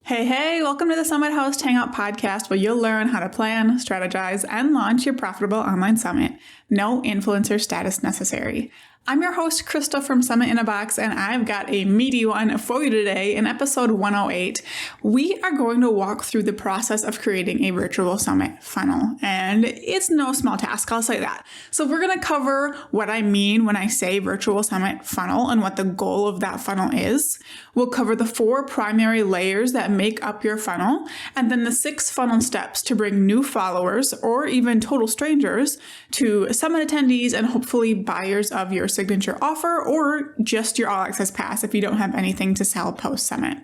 Hey, welcome to the Summit Host Hangout podcast, where you'll learn how to plan, strategize, and launch your profitable online summit. No influencer status necessary. I'm your host, Krista from Summit in a Box, and I've got a meaty one for you today. In episode 108, we are going to walk through the process of creating a virtual summit funnel, and it's no small task, I'll say that. So we're going to cover what I mean when I say virtual summit funnel and what the goal of that funnel is. We'll cover the 4 primary layers that make up your funnel, and then the 6 funnel steps to bring new followers or even total strangers to summit attendees and hopefully buyers of your signature offer or just your all access pass if you don't have anything to sell post summit.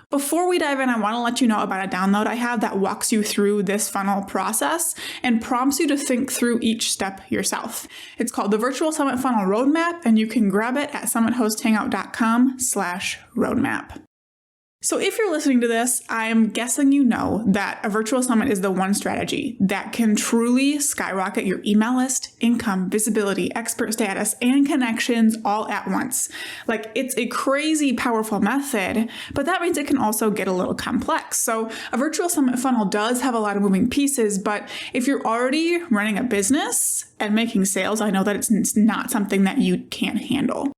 Before we dive in, I want to let you know about a download I have that walks you through this funnel process and prompts you to think through each step yourself. It's called the Virtual Summit Funnel Roadmap, and you can grab it at summithosthangout.com/roadmap. So if you're listening to this, I'm guessing you know that a virtual summit is the one strategy that can truly skyrocket your email list, income, visibility, expert status, and connections all at once. Like, it's a crazy powerful method, but that means it can also get a little complex. So a virtual summit funnel does have a lot of moving pieces, but if you're already running a business and making sales, I know that it's not something that you can't handle.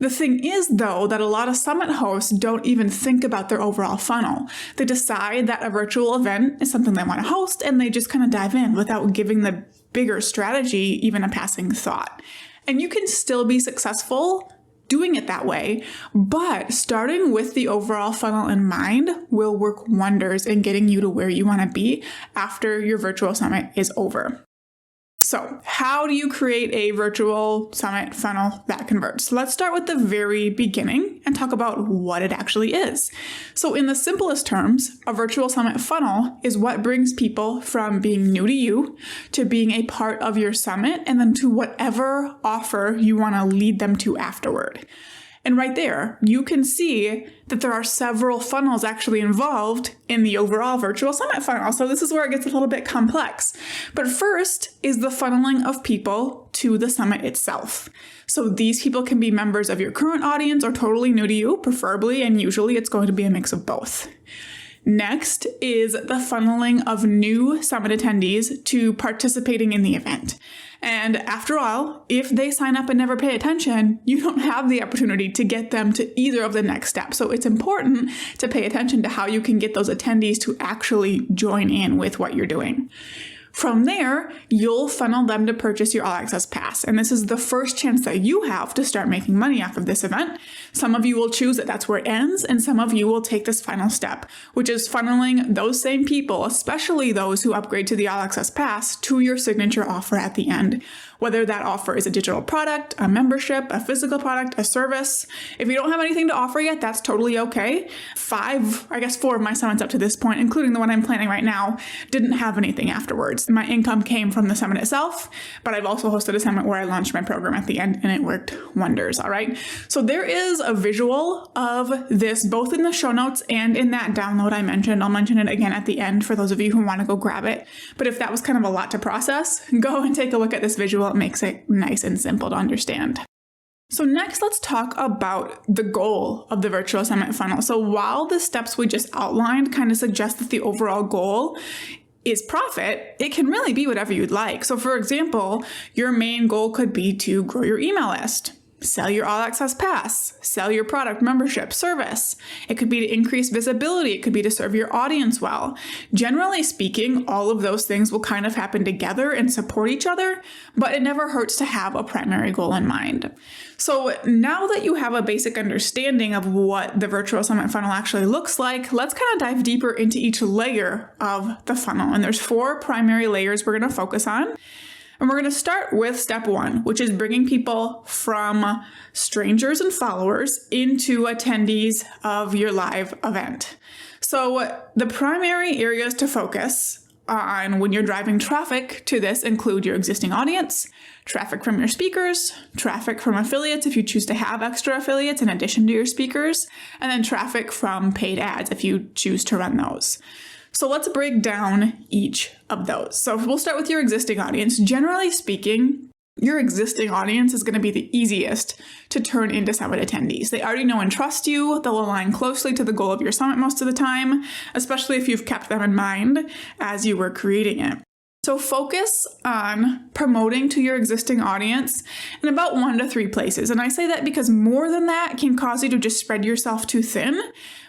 The thing is, though, that a lot of summit hosts don't even think about their overall funnel. They decide that a virtual event is something they want to host, and they just kind of dive in without giving the bigger strategy even a passing thought. And you can still be successful doing it that way, but starting with the overall funnel in mind will work wonders in getting you to where you want to be after your virtual summit is over. So how do you create a virtual summit funnel that converts? Let's start with the very beginning and talk about what it actually is. So in the simplest terms, a virtual summit funnel is what brings people from being new to you to being a part of your summit and then to whatever offer you want to lead them to afterward. And right there, you can see that there are several funnels actually involved in the overall virtual summit funnel. So this is where it gets a little bit complex. But first is the funneling of people to the summit itself. So these people can be members of your current audience or totally new to you, preferably, and usually it's going to be a mix of both. Next is the funneling of new summit attendees to participating in the event. And after all, if they sign up and never pay attention, you don't have the opportunity to get them to either of the next steps. So it's important to pay attention to how you can get those attendees to actually join in with what you're doing. From there, you'll funnel them to purchase your All Access Pass. And this is the first chance that you have to start making money off of this event. Some of you will choose that that's where it ends, and some of you will take this final step, which is funneling those same people, especially those who upgrade to the All Access Pass, to your signature offer at the end. Whether that offer is a digital product, a membership, a physical product, a service. If you don't have anything to offer yet, that's totally okay. 4 of my summits up to this point, including the one I'm planning right now, didn't have anything afterwards. My income came from the summit itself, but I've also hosted a summit where I launched my program at the end and it worked wonders, all right? So there is a visual of this both in the show notes and in that download I mentioned. I'll mention it again at the end for those of you who want to go grab it. But if that was kind of a lot to process, go and take a look at this visual. It makes it nice and simple to understand. So next, let's talk about the goal of the virtual summit funnel. So while the steps we just outlined kind of suggest that the overall goal is profit, it can really be whatever you'd like. So for example, your main goal could be to grow your email list, sell your All Access Pass, sell your product, membership, service. It could be to increase visibility. It could be to serve your audience well. Generally speaking, all of those things will kind of happen together and support each other, but it never hurts to have a primary goal in mind. So now that you have a basic understanding of what the virtual summit funnel actually looks like, let's kind of dive deeper into each layer of the funnel. And there's 4 primary layers we're going to focus on. And we're going to start with step 1, which is bringing people from strangers and followers into attendees of your live event. So the primary areas to focus on when you're driving traffic to this include your existing audience, traffic from your speakers, traffic from affiliates if you choose to have extra affiliates in addition to your speakers, and then traffic from paid ads if you choose to run those. So let's break down each of those. So we'll start with your existing audience. Generally speaking, your existing audience is going to be the easiest to turn into summit attendees. They already know and trust you. They'll align closely to the goal of your summit most of the time, especially if you've kept them in mind as you were creating it. So focus on promoting to your existing audience in about 1 to 3 places. And I say that because more than that can cause you to just spread yourself too thin,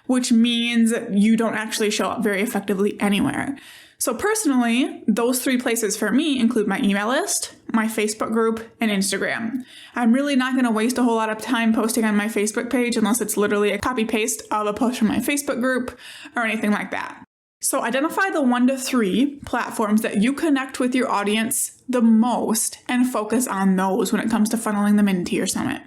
which means you don't actually show up very effectively anywhere. So personally, those 3 places for me include my email list, my Facebook group, and Instagram. I'm really not going to waste a whole lot of time posting on my Facebook page unless it's literally a copy paste of a post from my Facebook group or anything like that. So identify the 1 to 3 platforms that you connect with your audience the most and focus on those when it comes to funneling them into your summit.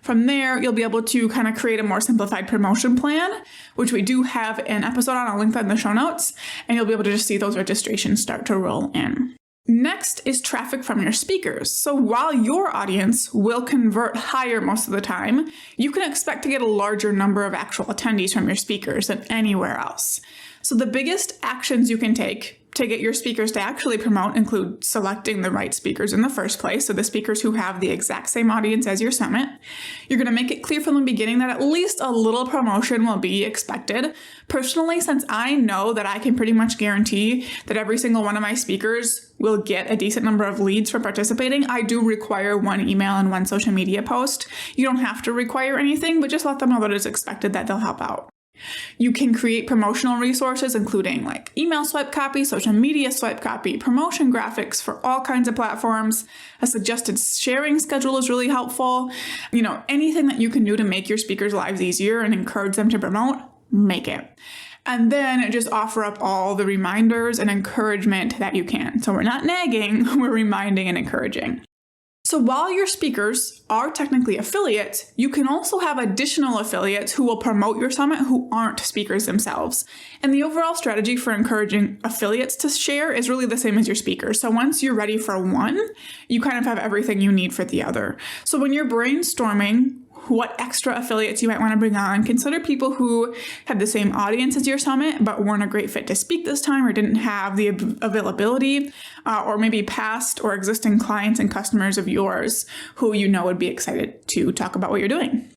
From there, you'll be able to kind of create a more simplified promotion plan, which we do have an episode on. I'll link that in the show notes, and you'll be able to just see those registrations start to roll in. Next is traffic from your speakers. So while your audience will convert higher most of the time, you can expect to get a larger number of actual attendees from your speakers than anywhere else. So the biggest actions you can take to get your speakers to actually promote include selecting the right speakers in the first place, so the speakers who have the exact same audience as your summit. You're going to make it clear from the beginning that at least a little promotion will be expected. Personally, since I know that I can pretty much guarantee that every single one of my speakers will get a decent number of leads from participating, I do require 1 email and 1 social media post. You don't have to require anything, but just let them know that it's expected, that they'll help out. You can create promotional resources, including like email swipe copy, social media swipe copy, promotion graphics for all kinds of platforms. A suggested sharing schedule is really helpful. Anything that you can do to make your speakers' lives easier and encourage them to promote, make it. And then just offer up all the reminders and encouragement that you can. So we're not nagging, we're reminding and encouraging. So while your speakers are technically affiliates, you can also have additional affiliates who will promote your summit who aren't speakers themselves. And the overall strategy for encouraging affiliates to share is really the same as your speakers. So once you're ready for one, you kind of have everything you need for the other. So when you're brainstorming what extra affiliates you might want to bring on, consider people who had the same audience as your summit but weren't a great fit to speak this time or didn't have the availability, or maybe past or existing clients and customers of yours who would be excited to talk about what you're doing.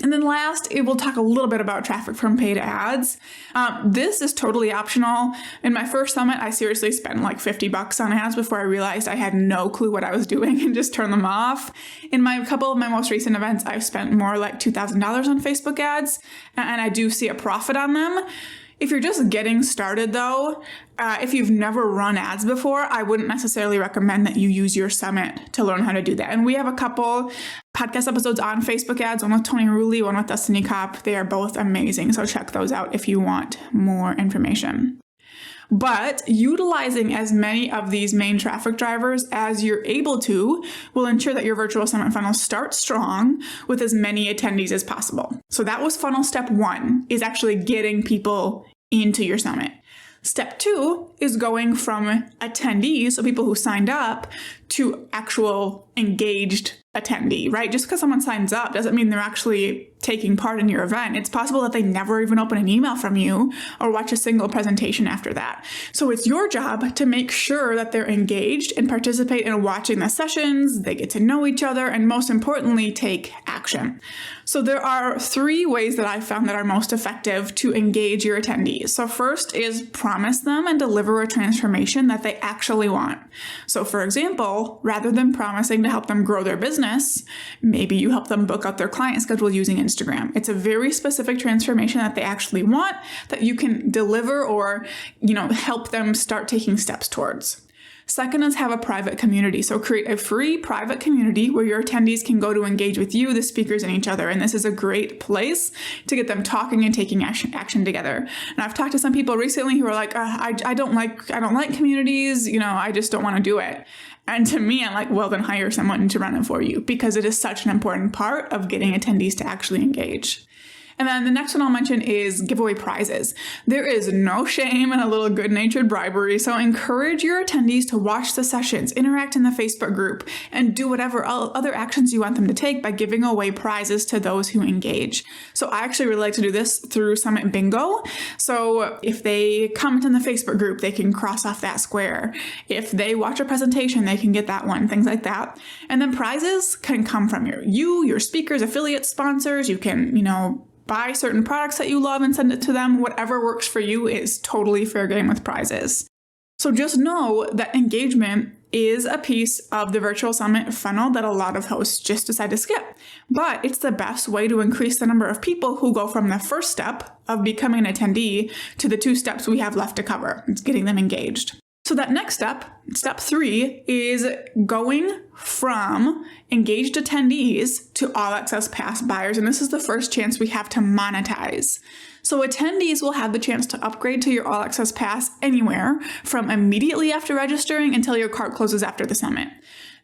And then last, we'll talk a little bit about traffic from paid ads. This is totally optional. In my first summit, I seriously spent like $50 on ads before I realized I had no clue what I was doing and just turned them off. In a couple of my most recent events, I've spent more like $2,000 on Facebook ads, and I do see a profit on them. If you're just getting started though, if you've never run ads before, I wouldn't necessarily recommend that you use your summit to learn how to do that. And we have a couple podcast episodes on Facebook ads, one with Tony Rulli, one with Destiny Kopp. They are both amazing, so check those out if you want more information. But utilizing as many of these main traffic drivers as you're able to will ensure that your virtual summit funnel starts strong with as many attendees as possible. So that was funnel step 1, is actually getting people into your summit. Step 2 is going from attendees, so people who signed up, to actual engaged attendee, right? Just because someone signs up doesn't mean they're actually taking part in your event. It's possible that they never even open an email from you or watch a single presentation after that. So it's your job to make sure that they're engaged and participate in watching the sessions, they get to know each other, and most importantly, take action. So there are 3 ways that I've found that are most effective to engage your attendees. So first is promise them and deliver a transformation that they actually want. So for example, rather than promising to help them grow their business, maybe you help them book out their client schedule using Instagram. It's a very specific transformation that they actually want that you can deliver or, help them start taking steps towards. Second is have a private community. So create a free private community where your attendees can go to engage with you, the speakers, and each other. And this is a great place to get them talking and taking action together. And I've talked to some people recently who are like, I don't like communities. I just don't want to do it. And to me, I'm like, well, then hire someone to run it for you, because it is such an important part of getting attendees to actually engage. And then the next one I'll mention is giveaway prizes. There is no shame in a little good-natured bribery, so encourage your attendees to watch the sessions, interact in the Facebook group, and do whatever other actions you want them to take by giving away prizes to those who engage. So I actually really like to do this through Summit Bingo. So if they comment in the Facebook group, they can cross off that square. If they watch a presentation, they can get that one, things like that. And then prizes can come from your speakers, affiliates, sponsors. You can, buy certain products that you love and send it to them. Whatever works for you is totally fair game with prizes. So just know that engagement is a piece of the virtual summit funnel that a lot of hosts just decide to skip. But it's the best way to increase the number of people who go from the first step of becoming an attendee to the 2 steps we have left to cover. It's getting them engaged. So that next step, step 3, is going from engaged attendees to All Access Pass buyers. And this is the first chance we have to monetize. So attendees will have the chance to upgrade to your All Access Pass anywhere from immediately after registering until your cart closes after the summit.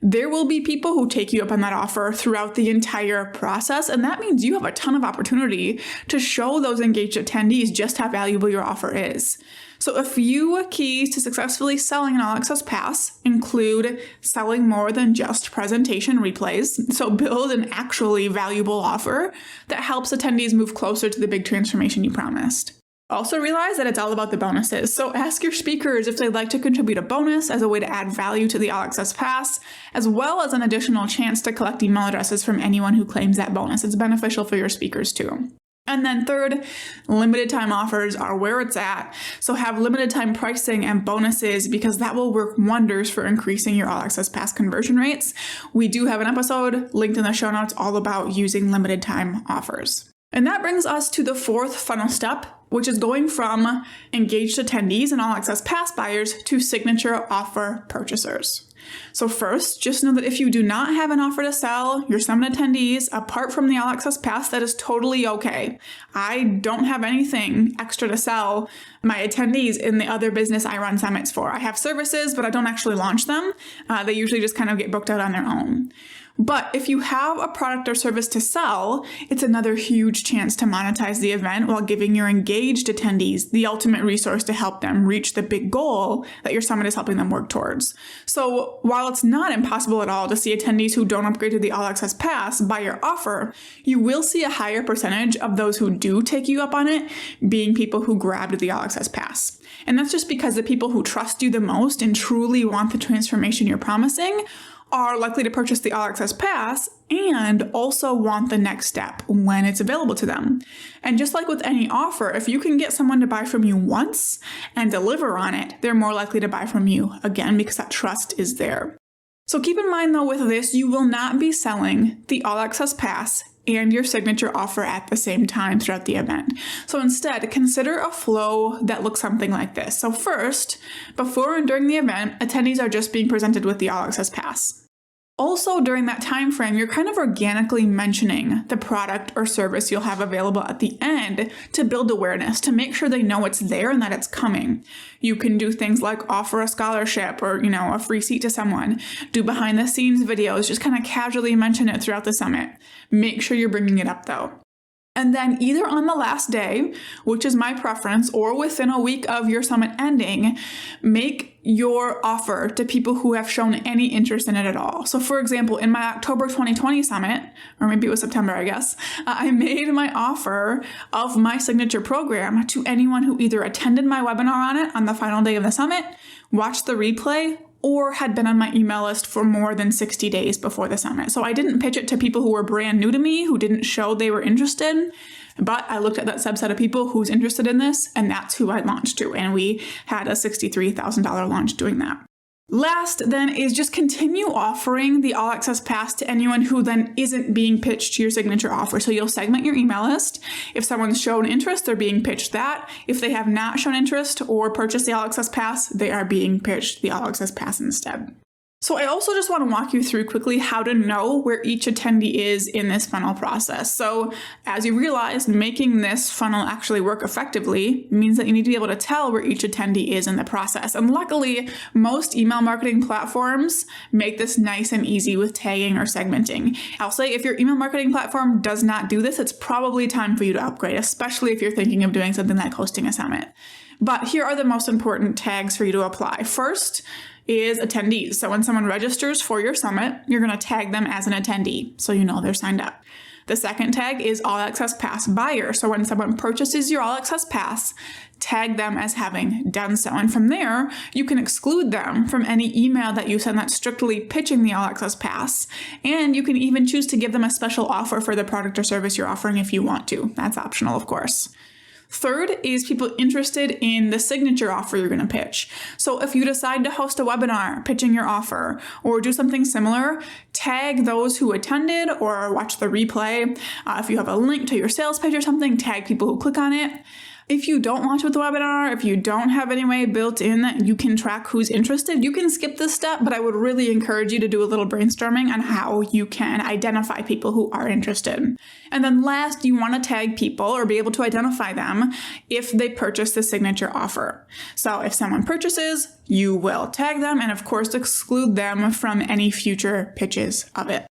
There will be people who take you up on that offer throughout the entire process, and that means you have a ton of opportunity to show those engaged attendees just how valuable your offer is. So a few keys to successfully selling an All Access Pass include selling more than just presentation replays. So build an actually valuable offer that helps attendees move closer to the big transformation you promised. Also realize that it's all about the bonuses. So ask your speakers if they'd like to contribute a bonus as a way to add value to the All Access Pass, as well as an additional chance to collect email addresses from anyone who claims that bonus. It's beneficial for your speakers too. And then third, limited time offers are where it's at. So have limited time pricing and bonuses because that will work wonders for increasing your All Access Pass conversion rates. We do have an episode linked in the show notes all about using limited time offers. And that brings us to the 4th funnel step, which is going from engaged attendees and All Access Pass buyers to signature offer purchasers. So first, just know that if you do not have an offer to sell your summit attendees apart from the All Access Pass, that is totally okay. I don't have anything extra to sell my attendees in the other business I run summits for. I have services, but I don't actually launch them. They usually just kind of get booked out on their own. But if you have a product or service to sell, it's another huge chance to monetize the event while giving your engaged attendees the ultimate resource to help them reach the big goal that your summit is helping them work towards. So while it's not impossible at all to see attendees who don't upgrade to the All Access Pass buy your offer, you will see a higher percentage of those who do take you up on it being people who grabbed the All Access Pass. And that's just because the people who trust you the most and truly want the transformation you're promising are likely to purchase the All Access Pass and also want the next step when it's available to them. And just like with any offer, if you can get someone to buy from you once and deliver on it, they're more likely to buy from you again because that trust is there. So keep in mind though with this, you will not be selling the All Access Pass and your signature offer at the same time throughout the event. So instead, consider a flow that looks something like this. So first, before and during the event, attendees are just being presented with the All Access Pass. Also, during that time frame, you're kind of organically mentioning the product or service you'll have available at the end to build awareness, to make sure they know it's there and that it's coming. You can do things like offer a scholarship or, a free seat to someone, do behind the scenes videos, just kind of casually mention it throughout the summit. Make sure you're bringing it up though. And then either on the last day, which is my preference, or within a week of your summit ending, make your offer to people who have shown any interest in it at all. So for example, in my October 2020 summit, or maybe it was September, I guess, I made my offer of my signature program to anyone who either attended my webinar on it on the final day of the summit, watched the replay, or had been on my email list for more than 60 days before the summit. So I didn't pitch it to people who were brand new to me, who didn't show they were interested, but I looked at that subset of people who's interested in this, and that's who I launched to. And we had a $63,000 launch doing that. Last then is just continue offering the All Access Pass to anyone who then isn't being pitched to your signature offer. So you'll segment your email list. If someone's shown interest, they're being pitched that. If they have not shown interest or purchased the All Access Pass, they are being pitched the All Access Pass instead. So I also just want to walk you through quickly how to know where each attendee is in this funnel process. So as you realize, making this funnel actually work effectively means that you need to be able to tell where each attendee is in the process. And luckily, most email marketing platforms make this nice and easy with tagging or segmenting. I'll say if your email marketing platform does not do this, it's probably time for you to upgrade, especially if you're thinking of doing something like hosting a summit. But here are the most important tags for you to apply. First is attendees. So when someone registers for your summit, you're going to tag them as an attendee so you know they're signed up. The second tag is All Access Pass buyer. So when someone purchases your All Access Pass, tag them as having done so. And from there, you can exclude them from any email that you send that's strictly pitching the All Access Pass. And you can even choose to give them a special offer for the product or service you're offering if you want to. That's optional, of course. Third is people interested in the signature offer you're going to pitch. So if you decide to host a webinar pitching your offer or do something similar, tag those who attended or watch the replay. If you have a link to your sales page or something, tag people who click on it. If you don't launch with the webinar, if you don't have any way built in that you can track who's interested, you can skip this step, but I would really encourage you to do a little brainstorming on how you can identify people who are interested. And then last, you want to tag people or be able to identify them if they purchase the signature offer. So if someone purchases, you will tag them and of course exclude them from any future pitches of it.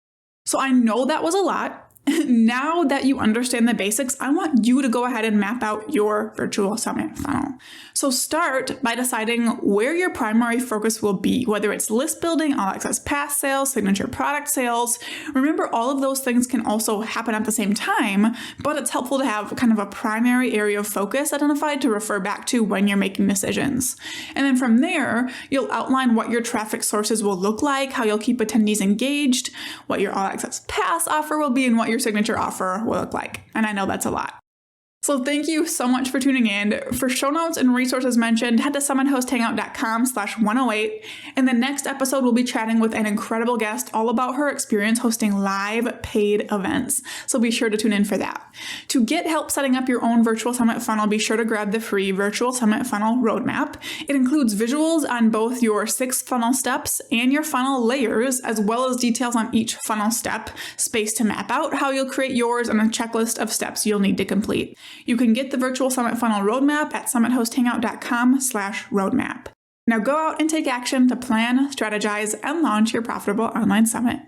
So I know that was a lot. Now that you understand the basics, I want you to go ahead and map out your virtual summit funnel. So start by deciding where your primary focus will be, whether it's list building, All Access Pass sales, signature product sales. Remember, all of those things can also happen at the same time, but it's helpful to have kind of a primary area of focus identified to refer back to when you're making decisions. And then from there, you'll outline what your traffic sources will look like, how you'll keep attendees engaged, what your All Access Pass offer will be, and what your signature offer will look like. And I know that's a lot. So thank you so much for tuning in. For show notes and resources mentioned, head to summitHostHangout.com/108. In the next episode, we'll be chatting with an incredible guest all about her experience hosting live paid events. So be sure to tune in for that. To get help setting up your own virtual summit funnel, be sure to grab the free Virtual Summit Funnel Roadmap. It includes visuals on both your 6 funnel steps and your funnel layers, as well as details on each funnel step, space to map out how you'll create yours, and a checklist of steps you'll need to complete. You can get the Virtual Summit Funnel Roadmap at summitHostHangout.com/roadmap. Now go out and take action to plan, strategize, and launch your profitable online summit.